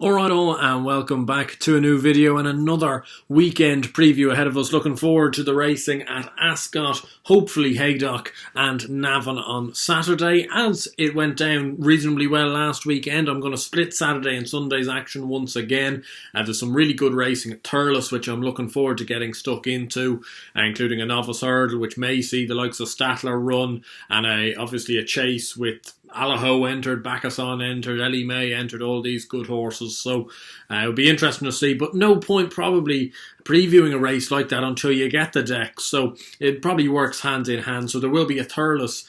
Alright all, and welcome back to a new video and another weekend preview ahead of us. Looking forward to the racing at Ascot, hopefully Haydock and Navan on Saturday. As it went down reasonably well last weekend, I'm going to split Saturday and Sunday's action once again. There's some really good racing at Thurles, which I'm looking forward to getting stuck into, including a novice hurdle, which may see the likes of Statler run, and obviously a chase with Allaho entered, Bacchusson entered, Ellie May entered, all these good horses. So it'll be interesting to see, but no point probably previewing a race like that until you get the deck. So it probably works hand in hand. So there will be a Thurles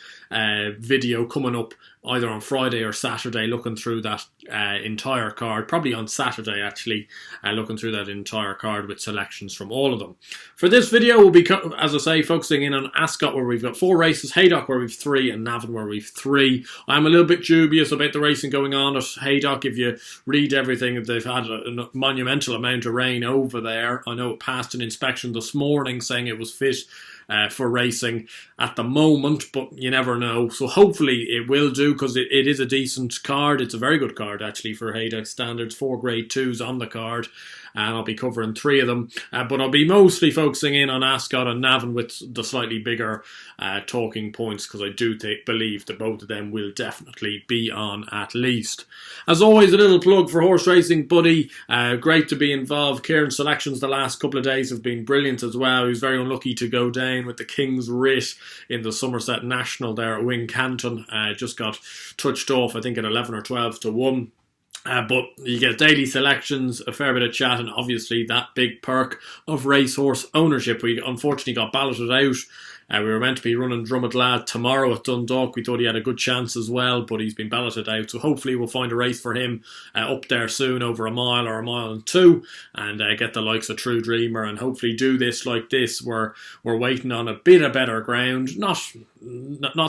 video coming up either on Friday or Saturday, looking through that entire card. Probably on Saturday, actually, looking through that entire card with selections from all of them. For this video, we'll be, as I say, focusing in on Ascot, where we've got 4 races, Haydock, where we've 3, and Navan, where we've 3. I'm a little bit dubious about the racing going on at Haydock. If you read everything, they've had a monumental amount of rain over there. I know it passed an inspection this morning saying it was fit for racing at the moment, but you never know. So hopefully it will do, because it is a decent card. It's a very good card actually for Haydock standards. 4 grade 2s on the card, and I'll be covering 3 of them, but I'll be mostly focusing in on Ascot and Navan with the slightly bigger talking points, because I do believe that both of them will definitely be on at least. As always, a little plug for Horse Racing Buddy. Great to be involved. Kieran's selections the last couple of days have been brilliant as well. He was very unlucky to go down with the King's Writ in the Somerset National there at Wincanton. Just got touched off, I think, at 11 or 12 to 1. But you get daily selections, a fair bit of chat, and obviously that big perk of racehorse ownership. We unfortunately got balloted out. We were meant to be running Drummond Lad tomorrow at Dundalk. We thought he had a good chance as well, but he's been balloted out. So hopefully we'll find a race for him up there soon, over a mile or a mile and 2, and get the likes of True Dreamer, and hopefully do this like this. We're waiting on a bit of better ground. Not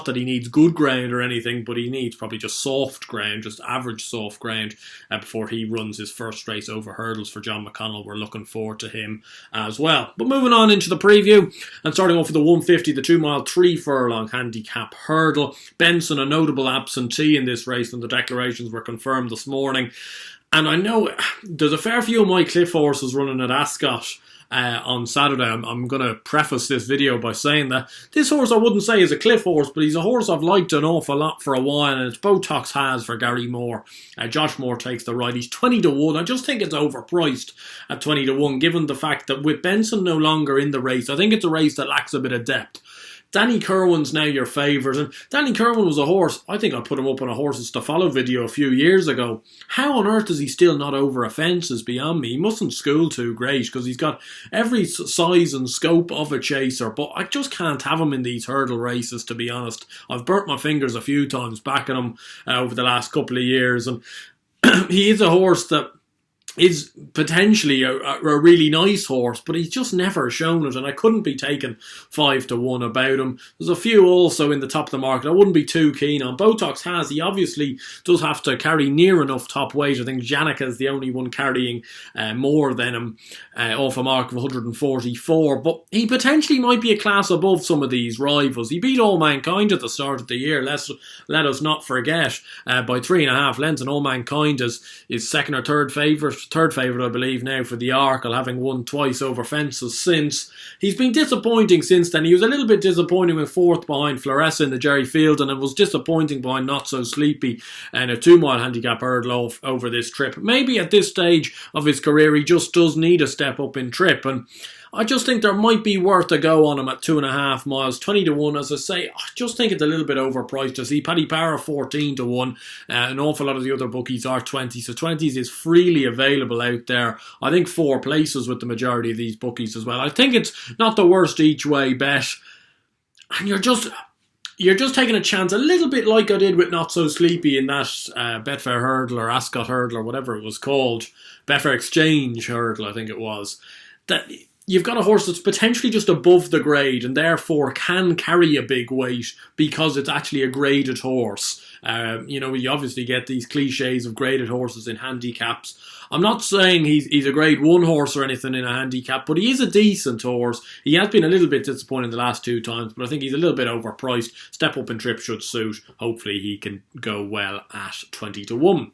that he needs good ground or anything, but he needs probably just soft ground, just average soft ground, before he runs his first race over hurdles for John McConnell. We're looking forward to him as well. But moving on into the preview, and starting off with the 150, the 2 mile 3 furlong handicap hurdle. Benson, a notable absentee in this race, and the declarations were confirmed this morning. And I know there's a fair few of my Cliff horses running at Ascot on Saturday. I'm going to preface this video by saying that this horse I wouldn't say is a Cliff horse, but he's a horse I've liked an awful lot for a while, and it's Botox Has for Gary Moore. Josh Moore takes the ride. He's 20 to 1. I just think it's overpriced at 20 to 1, given the fact that with Benson no longer in the race, I think it's a race that lacks a bit of depth. Danny Kerwin's now your favourite, and Danny Kerwin was a horse, I think I put him up on a Horses to Follow video a few years ago. How on earth is he still not over a fence is beyond me. He mustn't school too great, because he's got every size and scope of a chaser, but I just can't have him in these hurdle races, to be honest. I've burnt my fingers a few times backing him over the last couple of years, and he is a horse that is potentially a really nice horse, but he's just never shown it, and I couldn't be taking 5 to 1 about him. There's a few also in the top of the market I wouldn't be too keen on. Botox Has, he obviously does have to carry near enough top weight. I think Janica is the only one carrying more than him, off a mark of 144, but he potentially might be a class above some of these rivals. He beat All Mankind at the start of the year, let us not forget, by 3.5 lengths, and All Mankind is second or third favourite, I believe now, for the Arkle, having won twice over fences since. He's been disappointing since then. He was a little bit disappointing with 4th behind Floressa in the Jerry Fielden, and was disappointing behind Not So Sleepy and a 2 mile handicap hurdle over this trip. Maybe at this stage of his career he just does need a step up in trip, and I just think there might be worth a go on him at 2.5 miles, 20 to 1. As I say, I just think it's a little bit overpriced. I see Paddy Power 14 to 1. An awful lot of the other bookies are 20. So 20s is freely available out there. I think 4 places with the majority of these bookies as well. I think it's not the worst each way bet. And you're just taking a chance, a little bit like I did with Not So Sleepy in that Betfair Hurdle or Ascot Hurdle or whatever it was called. Betfair Exchange Hurdle, I think it was. That you've got a horse that's potentially just above the grade and therefore can carry a big weight because it's actually a graded horse. You obviously get these cliches of graded horses in handicaps. I'm not saying he's a grade 1 horse or anything in a handicap, but he is a decent horse. He has been a little bit disappointing the last 2 times, but I think he's a little bit overpriced. Step Up and Trip should suit. Hopefully he can go well at 20-1.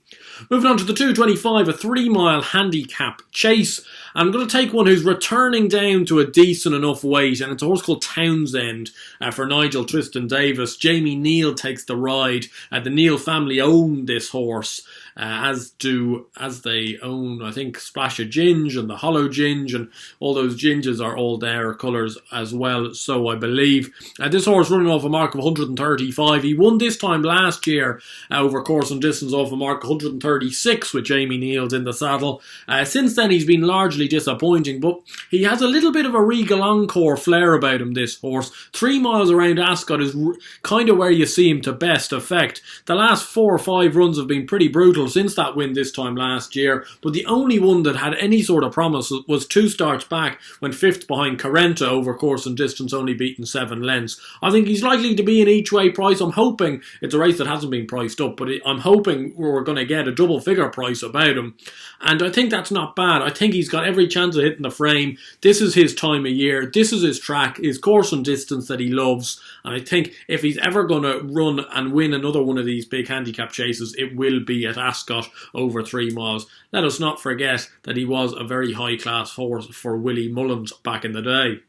Moving on to the 225, a 3-mile handicap chase. I'm going to take one who's returning down to a decent enough weight, and it's a horse called Townshend for Nigel Tristan Davis. Jamie Neal takes the ride. The Neal family own this horse, as they own, I think, Splash of Ginge and the Hollow Ginge, and all those ginges are all their colours as well, so I believe. This horse running off a mark of 135. He won this time last year over course and distance off a mark of 136 with Jamie Neal's in the saddle. Since then he's been largely disappointing, but he has a little bit of a Regal Encore flair about him, this horse. 3 miles around Ascot is kind of where you see him to best effect. The last 4 or 5 runs have been pretty brutal since that win this time last year, but the only one that had any sort of promise was 2 starts back when 5th behind Carenta over course and distance, only beaten 7 lengths. I think he's likely to be an each way price. I'm hoping it's a race that hasn't been priced up, but I'm hoping we're going to get a double figure price about him, and I think that's not bad. I think he's got every chance of hitting the frame. This is his time of year, this is his track, his course and distance that he loves, and I think if he's ever going to run and win another one of these big handicap chases, it will be at Ascot over 3 miles. Let us not forget that he was a very high class horse for Willie Mullins back in the day.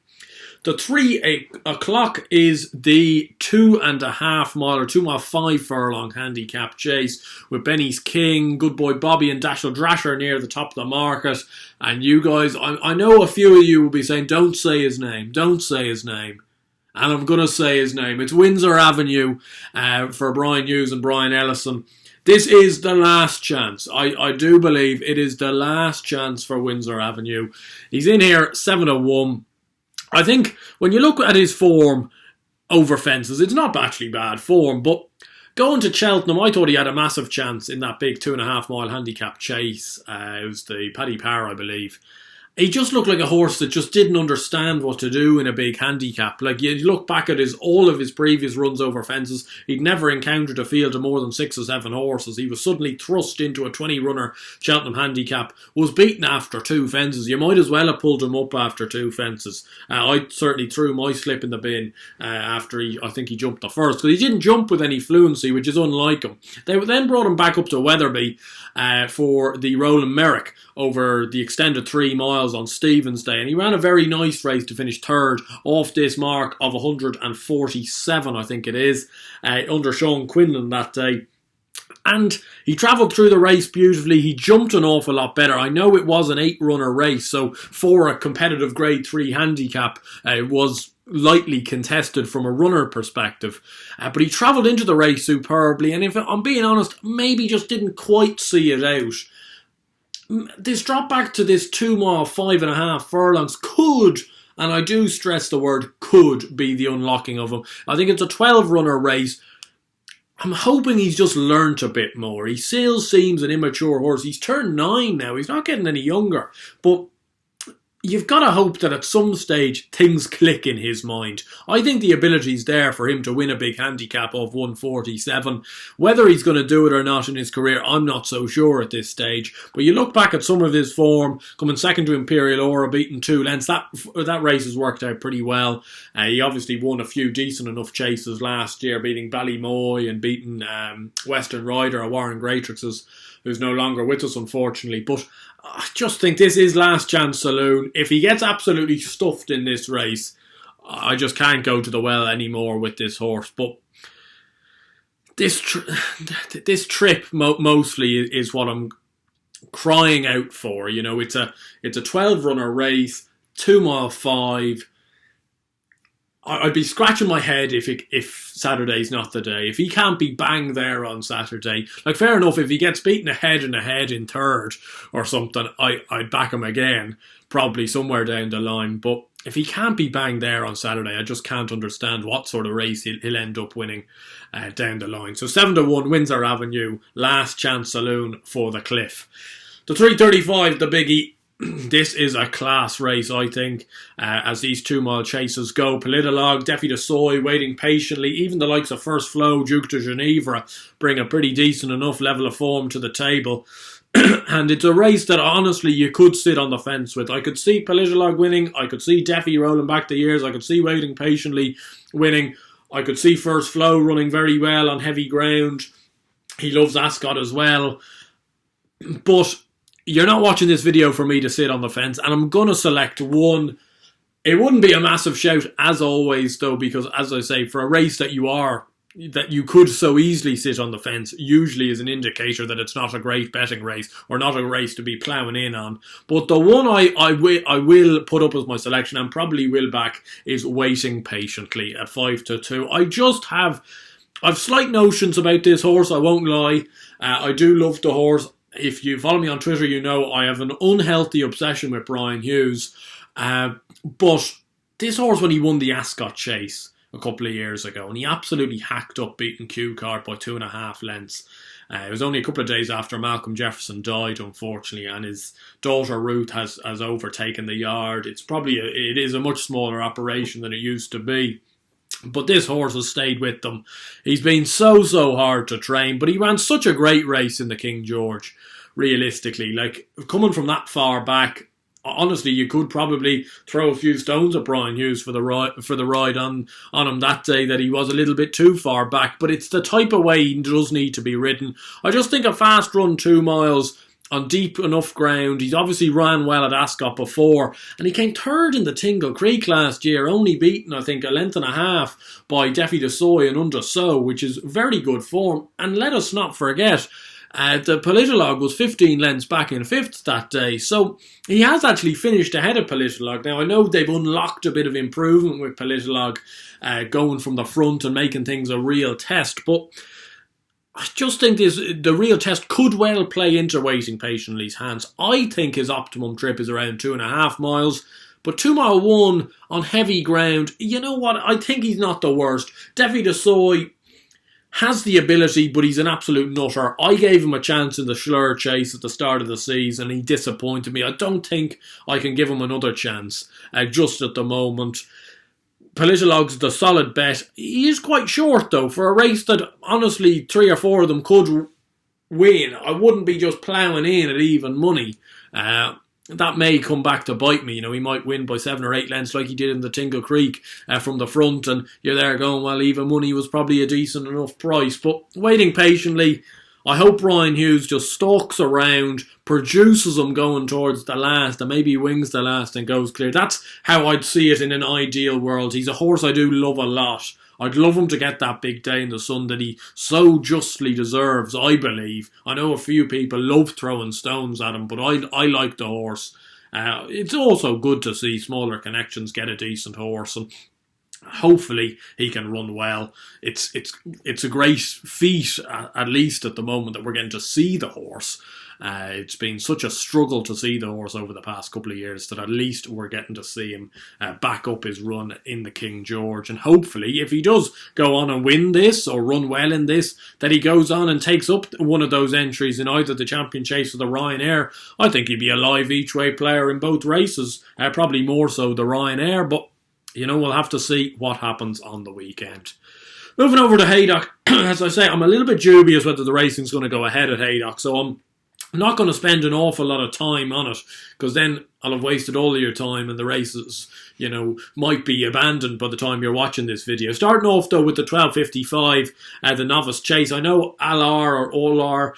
The 3 o'clock is the 2.5 mile or 2 mile 5 furlong handicap chase with Benny's King, Good Boy Bobby and Dashel Drasher near the top of the market. And you guys, I know a few of you will be saying, don't say his name, don't say his name. And I'm going to say his name. It's Windsor Avenue for Brian Hughes and Brian Ellison. This is the last chance. I do believe it is the last chance for Windsor Avenue. He's in here 7-1. I think when you look at his form over fences, it's not actually bad form, but going to Cheltenham, I thought he had a massive chance in that big 2.5 mile handicap chase. It was the Paddy Power, I believe. He just looked like a horse that just didn't understand what to do in a big handicap. Like, you look back at all of his previous runs over fences, he'd never encountered a field of more than 6 or 7 horses. He was suddenly thrust into a 20-runner Cheltenham handicap, was beaten after 2 fences. You might as well have pulled him up after 2 fences. I certainly threw my slip in the bin after I think he jumped the first, because he didn't jump with any fluency, which is unlike him. They then brought him back up to Wetherby for the Roland Merrick over the extended 3 miles on Stephen's Day, and he ran a very nice race to finish 3rd off this mark of 147, I think it is, under Sean Quinlan that day. And he travelled through the race beautifully. He jumped an awful lot better. I know it was an 8-runner race, so for a competitive Grade 3 handicap, it was lightly contested from a runner perspective. But he travelled into the race superbly, and if I'm being honest, maybe just didn't quite see it out. This drop back to this 2 mile, 5.5 furlongs could, and I do stress the word could, be the unlocking of him. I think it's a 12-runner race. I'm hoping he's just learnt a bit more. He still seems an immature horse. He's turned 9 now. He's not getting any younger. But you've got to hope that at some stage things click in his mind. I think the ability's there for him to win a big handicap of 147. Whether he's going to do it or not in his career, I'm not so sure at this stage. But you look back at some of his form, coming second to Imperial Aura, beating 2 lengths, that race has worked out pretty well. He obviously won a few decent enough chases last year, beating Ballymoy and beating Western Rider, Warren Greatrix's, who's no longer with us, unfortunately. But I just think this is last chance saloon. If he gets absolutely stuffed in this race, I just can't go to the well anymore with this horse. But this trip mostly is what I'm crying out for. You know, it's a 12-runner race, 2 mile 5. I'd be scratching my head if Saturday's not the day. If he can't be bang there on Saturday, like, fair enough, if he gets beaten ahead in 3rd or something, I'd back him again, probably somewhere down the line. But if he can't be bang there on Saturday, I just can't understand what sort of race he'll end up winning down the line. So 7-1, Windsor Avenue, last chance saloon for the Cliff. The 335, the biggie. this is a class race, I think, as these 2 mile chases go. Politologue, Gars De Sceaux waiting patiently. Even the likes of First Flow, Duke de Ginevra bring a pretty decent enough level of form to the table. And it's a race that honestly you could sit on the fence with. I could see Politologue winning. I could see Deffy rolling back the years. I could see Waiting Patiently winning. I could see First Flow running very well on heavy ground. He loves Ascot as well. But you're not watching this video for me to sit on the fence, and I'm going to select one. It wouldn't be a massive shout, as always, though, because, as I say, for a race that you could so easily sit on the fence, usually is an indicator that it's not a great betting race, or not a race to be ploughing in on. But the one I will put up as my selection, and probably will back, is Waiting Patiently at 5-2. I've slight notions about this horse, I won't lie. I do love the horse. If you follow me on Twitter, you know I have an unhealthy obsession with Brian Hughes. But this horse, when he won the Ascot Chase a couple of years ago, and he absolutely hacked up beating Q Card by 2.5 lengths. It was only a couple of days after Malcolm Jefferson died, unfortunately, and his daughter Ruth has overtaken the yard. It is a much smaller operation than it used to be. But this horse has stayed with them. He's been so hard to train, but he ran such a great race in the King George, realistically. Like, coming from that far back, honestly, you could probably throw a few stones at Brian Hughes for the ride on him that day, that he was a little bit too far back. But it's the type of way he does need to be ridden. I just think a fast run 2 miles on deep enough ground. He's obviously ran well at Ascot before, and he came third in the Tingle Creek last year, only beaten, I think, 1.5 lengths by Gars De Sceaux and Untitled Chapter, which is very good form. And let us not forget, the Politologue was 15 lengths back in 5th that day, so he has actually finished ahead of Politologue. Now, I know they've unlocked a bit of improvement with Politologue going from the front and making things a real test, but I just think the real test could well play into Waiting Patiently's hands. I think his optimum trip is around 2.5 miles. But 2 mile 1 on heavy ground, you know what? I think he's not the worst. Gars De Sceaux has the ability, but he's an absolute nutter. I gave him a chance in the Schlur Chase at the start of the season. He disappointed me. I don't think I can give him another chance just at the moment. Politologue's the solid bet. He is quite short, though, for a race that, honestly, 3 or 4 of them could win. I wouldn't be just ploughing in at even money. That may come back to bite me. You know, he might win by 7 or 8 lengths like he did in the Tingle Creek from the front, and you're there going, well, even money was probably a decent enough price. But Waiting Patiently, I hope Brian Hughes just stalks around, produces him going towards the last, and maybe wings the last and goes clear. That's how I'd see it in an ideal world. He's a horse I do love a lot. I'd love him to get that big day in the sun that he so justly deserves, I believe. I know a few people love throwing stones at him, but I like the horse. It's also good to see smaller connections get a decent horse, and hopefully he can run well. It's a great feat, at least at the moment, that we're getting to see the horse. It's been such a struggle to see the horse over the past couple of years that at least we're getting to see him back up his run in the King George. And hopefully, if he does go on and win this or run well in this, that he goes on and takes up one of those entries in either the Champion Chase or the Ryanair. I think he'd be a live each-way player in both races, probably more so the Ryanair, but you know, we'll have to see what happens on the weekend. Moving over to Haydock, as I say, I'm a little bit dubious whether the racing's going to go ahead at Haydock, so I'm not going to spend an awful lot of time on it, because then I'll have wasted all of your time and the races, you know, might be abandoned by the time you're watching this video. Starting off, though, with the 12.55, the Novice Chase. I know Olar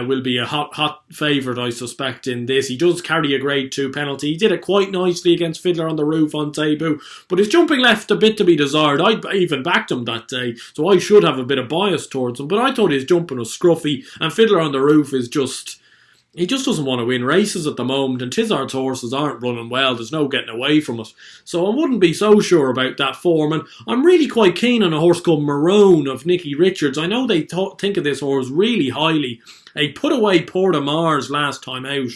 will be a hot favourite, I suspect, in this. He does carry a grade 2 penalty. He did it quite nicely against Fiddler on the Roof on debut, but his jumping left a bit to be desired. I even backed him that day, so I should have a bit of bias towards him, but I thought his jumping was scruffy, and Fiddler on the Roof is just... He just doesn't want to win races at the moment, and Tizard's horses aren't running well. There's no getting away from it. So I wouldn't be so sure about that form. And I'm really quite keen on a horse called Marown of Nicky Richards. I know they think of this horse really highly. He put away Port of Mars last time out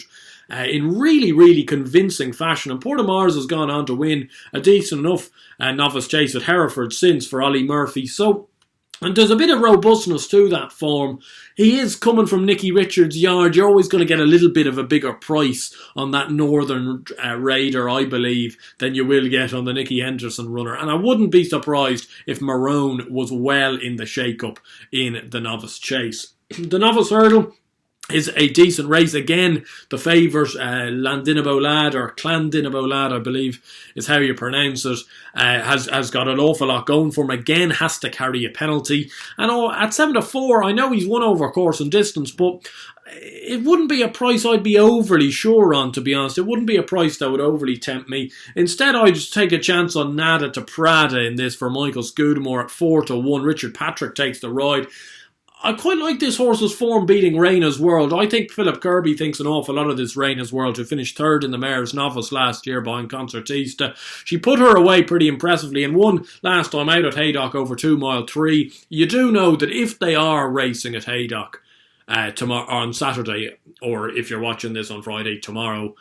in really convincing fashion. And Port of Mars has gone on to win a decent enough Novice Chase at Hereford since for Ollie Murphy. So And there's a bit of robustness to that form. He is coming from Nicky Richards' yard. You're always going to get a little bit of a bigger price on that Northern Raider, I believe, than you will get on the Nicky Henderson runner. And I wouldn't be surprised if Marown was well in the shake-up in the novice chase. The novice hurdle is a decent race. Again, the favourite, Llandinabo Lad, or Clandinabo Lad, I believe is how you pronounce it, has got an awful lot going for him. Again, has to carry a penalty. And at 7-4, I know he's won over course and distance, but it wouldn't be a price I'd be overly sure on, to be honest. It wouldn't be a price that would overly tempt me. Instead, I'd just take a chance on Nada to Prada in this for Michael Scudamore at 4-1. Richard Patrick takes the ride. I quite like this horse's form beating Reina's World. I think Philip Kirby thinks an awful lot of this Reina's World, who finished third in the Mare's Novice last year behind Concertista. She put her away pretty impressively and won last time out at Haydock over 2 mile 3. You do know that if they are racing at Haydock tomorrow on Saturday, or if you're watching this on Friday, tomorrow,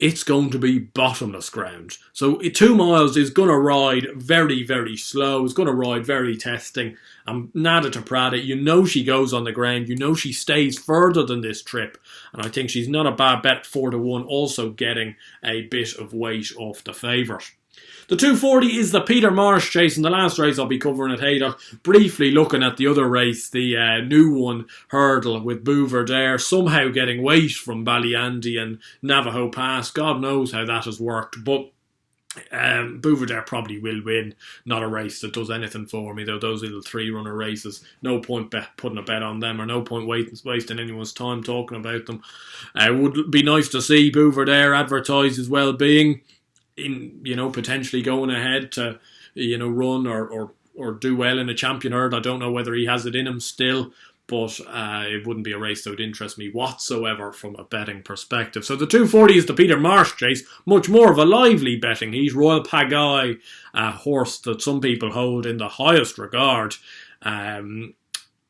it's going to be bottomless ground. So 2 miles is going to ride very, very slow. It's going to ride very testing. Nada to Prada, you know she goes on the ground. You know she stays further than this trip. And I think she's not a bad bet, 4-1, also getting a bit of weight off the favourite. The 240 is the Peter Marsh chase, and the last race I'll be covering at Haydock. Briefly looking at the other race, the new one, Hurdle, with Bouverdare somehow getting weight from Ballyandy and Navajo Pass. God knows how that has worked, but Bouverdare probably will win. Not a race that does anything for me, though. Those little 3-runner races, no point putting a bet on them, or no point wasting anyone's time talking about them. It would be nice to see Bouverdare advertise his well-being in, potentially going ahead to, run or do well in a champion herd. I don't know whether he has it in him still, but it wouldn't be a race that would interest me whatsoever from a betting perspective. So the 240 is the Peter Marsh chase, much more of a lively betting. He's Royal Pagaille, a horse that some people hold in the highest regard. Not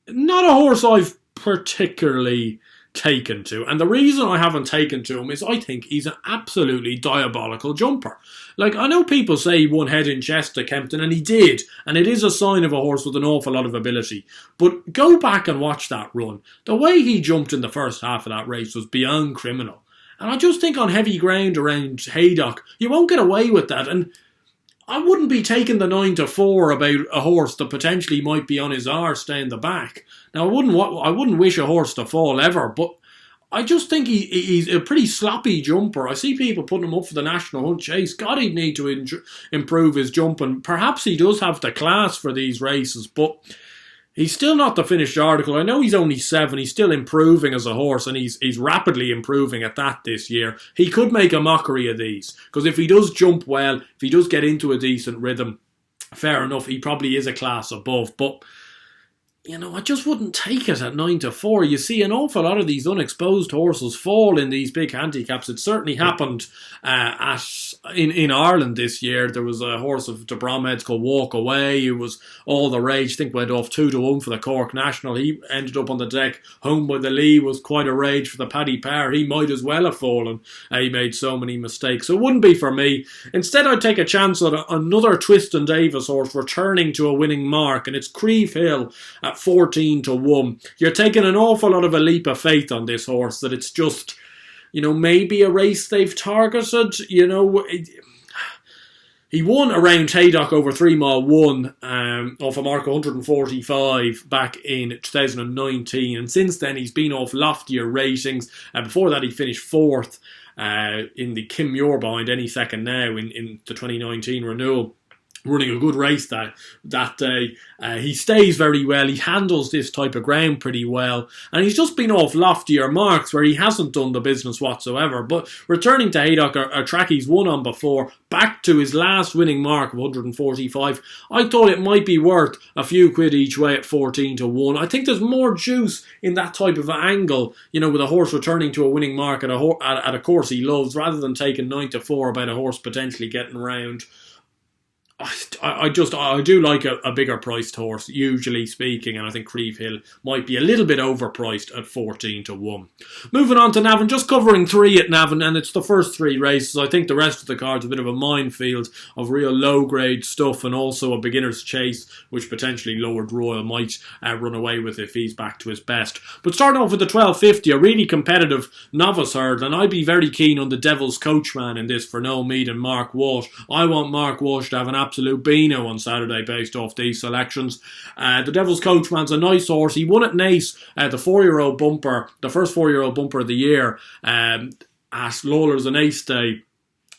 a horse I've particularly taken to, and the reason I haven't taken to him is I think he's an absolutely diabolical jumper. Like, I know people say he won head and chest at Kempton, and he did, and it is a sign of a horse with an awful lot of ability, but go back and watch that run. The way he jumped in the first half of that race was beyond criminal, and I just think on heavy ground around Haydock you won't get away with that. And I wouldn't be taking the 9-4 about a horse that potentially might be on his arse down the back. Now, I wouldn't wish a horse to fall ever, but I just think he's a pretty sloppy jumper. I see people putting him up for the National Hunt Chase. God, he'd need to improve his jumping. Perhaps he does have the class for these races, but he's still not the finished article. I know he's only 7. He's still improving as a horse, and he's rapidly improving at that this year. He could make a mockery of these, because if he does jump well, if he does get into a decent rhythm, fair enough, he probably is a class above. But I just wouldn't take it at 9-4. You see an awful lot of these unexposed horses fall in these big handicaps. It certainly happened in Ireland this year. There was a horse of De Bromhead's called Walk Away, who was all the rage. I think went off 2-1 for the Cork National. He ended up on the deck. Home by the Lee was quite a rage for the Paddy Power. He might as well have fallen. He made so many mistakes. So it wouldn't be for me. Instead, I'd take a chance on another Twiston Davis horse returning to a winning mark, and it's Crievehill at 14-1. You're taking an awful lot of a leap of faith on this horse, that it's just, maybe a race they've targeted. He won around Haydock over 3 mile 1 off a mark of 145 back in 2019, and since then he's been off loftier ratings. Before that he finished 4th in the Kim Muir behind Any Second Now in the 2019 renewal. Running a good race that day. He stays very well. He handles this type of ground pretty well. And he's just been off loftier marks where he hasn't done the business whatsoever. But returning to Haydock, a track he's won on before, back to his last winning mark of 145, I thought it might be worth a few quid each way at 14-1. I think there's more juice in that type of angle, with a horse returning to a winning mark at a course he loves, rather than taking 9-4 about a horse potentially getting round. I do like a bigger priced horse, usually speaking, and I think Crievehill might be a little bit overpriced at 14-1. Moving on to Navan, just covering 3 at Navan, and it's the first 3 races. I think the rest of the card's a bit of a minefield of real low grade stuff, and also a beginner's chase, which potentially Lord Royal might run away with if he's back to his best. But starting off with the 1250, a really competitive novice hurdle, and I'd be very keen on the Thedevilscoachman in this for no meat and Mark Walsh. I want Mark Walsh to have an absolute beano on Saturday based off these selections. The Thedevilscoachman's a nice horse. He won at Naas, the 4-year-old bumper, the first 4-year-old bumper of the year, at Lawler's and Naas Day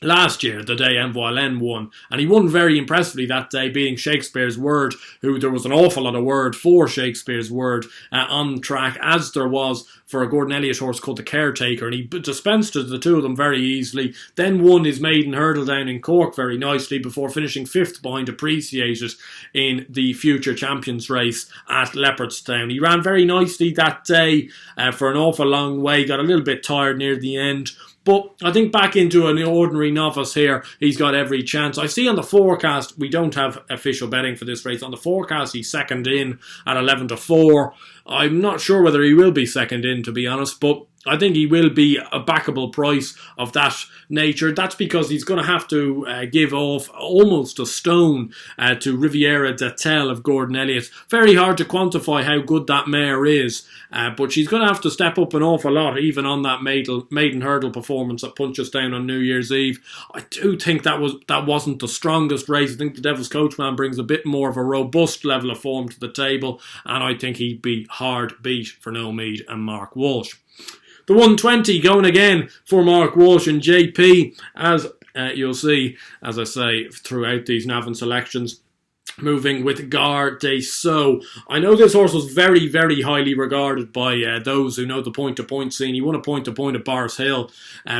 last year, the day Envoylen won, and he won very impressively that day, beating Shakespeare's Word, who there was an awful lot of word for Shakespeare's Word on track, as there was for a Gordon Elliott horse called the Caretaker, and he dispensed the two of them very easily, then won his maiden hurdle down in Cork very nicely before finishing 5th behind Appreciated in the Future Champions race at Leopardstown. He ran very nicely that day for an awful long way, got a little bit tired near the end, but I think back into an ordinary novice here, he's got every chance. I see on the forecast, we don't have official betting for this race. On the forecast, he's second in at 11-4. I'm not sure whether he will be second in, to be honest, but I think he will be a backable price of that nature. That's because he's going to have to give off almost a stone to Riviera d'Etel of Gordon Elliott. Very hard to quantify how good that mare is, but she's going to have to step up an awful lot, even on that maiden hurdle performance that punches down on New Year's Eve. I do think that wasn't the strongest race. I think the Thedevilscoachman brings a bit more of a robust level of form to the table, and I think he'd be hard beat for No Mead and Mark Walsh. The 120 going again for Mark Walsh and JP, as you'll see, as I say, throughout these Navan selections. Moving with Gars De Sceaux. I know this horse was very, very highly regarded by those who know the point-to-point scene. He won a point-to-point at Bars Hill,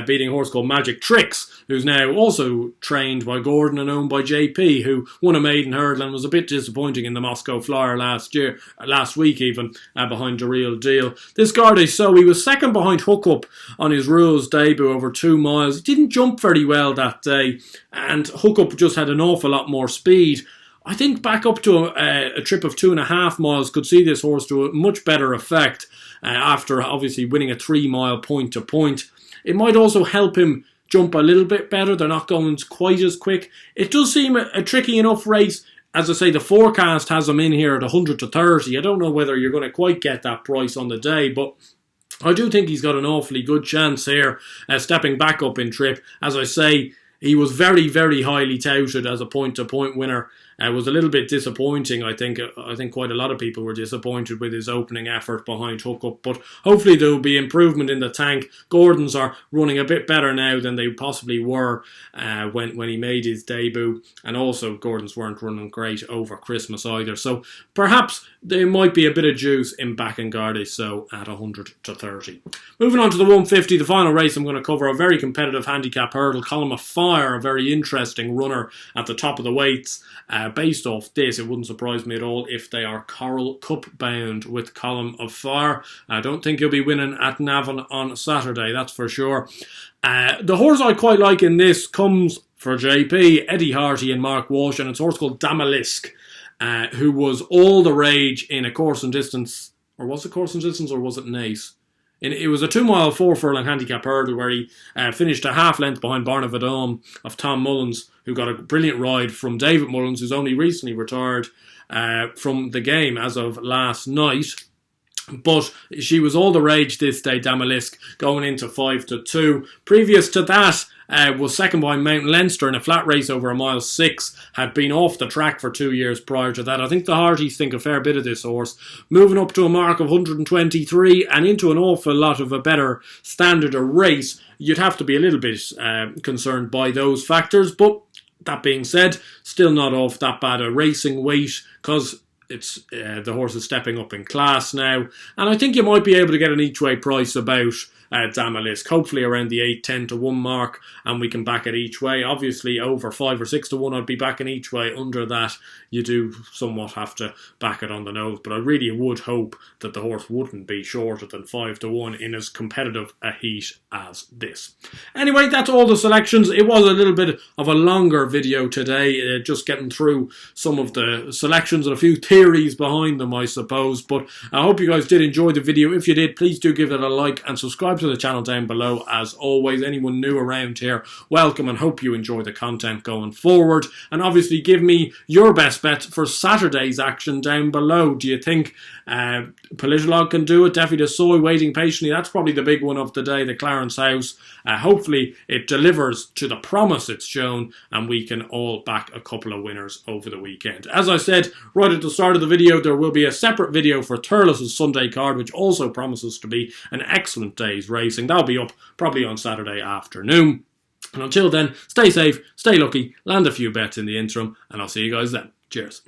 beating a horse called Magic Tricks, who's now also trained by Gordon and owned by JP, who won a maiden hurdle and was a bit disappointing in the Moscow Flyer last week even, behind The Real Deal. This Gars De Sceaux, he was second behind Hookup on his rules debut over 2 miles. He didn't jump very well that day, and Hookup just had an awful lot more speed. I think back up to a trip of 2.5 miles could see this horse to a much better effect after obviously winning a 3-mile point-to-point. It might also help him jump a little bit better. They're not going quite as quick. It does seem a tricky enough race. As I say, the forecast has him in here at 100-30. I don't know whether you're going to quite get that price on the day, but I do think he's got an awfully good chance here, stepping back up in trip. As I say, he was very, very highly touted as a point-to-point winner. Was a little bit disappointing, I think. I think quite a lot of people were disappointed with his opening effort behind Hookup, but hopefully there will be improvement in the tank. Gordon's are running a bit better now than they possibly were when he made his debut, and also Gordon's weren't running great over Christmas either. So perhaps there might be a bit of juice in backing Gars De Sceaux at 100-30. Moving on to the 150, the final race I'm going to cover, a very competitive handicap hurdle. Column of Fire, a very interesting runner at the top of the weights. Based off this, it wouldn't surprise me at all if they are Coral Cup bound with Column of Fire. I don't think he'll be winning at Navan on Saturday, that's for sure. The horse I quite like in this comes for JP, Eddie Harty and Mark Walsh, and it's a horse called Damalisque, who was all the rage in a course and distance, or was it course and distance, or was it Naas? It was a 2-mile 4-furlong handicap hurdle where he finished a half length behind Barnavadome of Tom Mullins, who got a brilliant ride from David Mullins, who's only recently retired from the game as of last night. But she was all the rage this day, Damalisque, going into 5-2. Previous to that, was second behind Mountain Leinster in a flat race over a mile 6, had been off the track for 2 years prior to that. I think the Harties think a fair bit of this horse. Moving up to a mark of 123 and into an awful lot of a better standard of race, you'd have to be a little bit concerned by those factors. But that being said, still not off that bad a racing weight, because it's the horse is stepping up in class now, and I think you might be able to get an each way price about Damalisque, hopefully around the 8-10 to 1 mark, and we can back it each way. Obviously over 5 or 6 to 1 I'd be backing each way. Under that you do somewhat have to back it on the nose, but I really would hope that the horse wouldn't be shorter than 5 to 1 in as competitive a heat as this. Anyway, that's all the selections. It was a little bit of a longer video today, just getting through some of the selections and a few theories behind them, I suppose. But I hope you guys did enjoy the video. If you did, please do give it a like and subscribe to the channel down below. As always, anyone new around here, welcome, and hope you enjoy the content going forward. And obviously give me your best bet for Saturday's action down below. Do you think Politolog can do it? Gars De Sceaux waiting patiently. That's probably the big one of the day, the Clarence house. Hopefully it delivers to the promise it's shown, and we can all back a couple of winners over the weekend. As I said right at the start of the video, there will be a separate video for Thurles' Sunday card, which also promises to be an excellent day's racing. That'll be up probably on Saturday afternoon. And until then, stay safe, stay lucky, land a few bets in the interim, and I'll see you guys then. Cheers.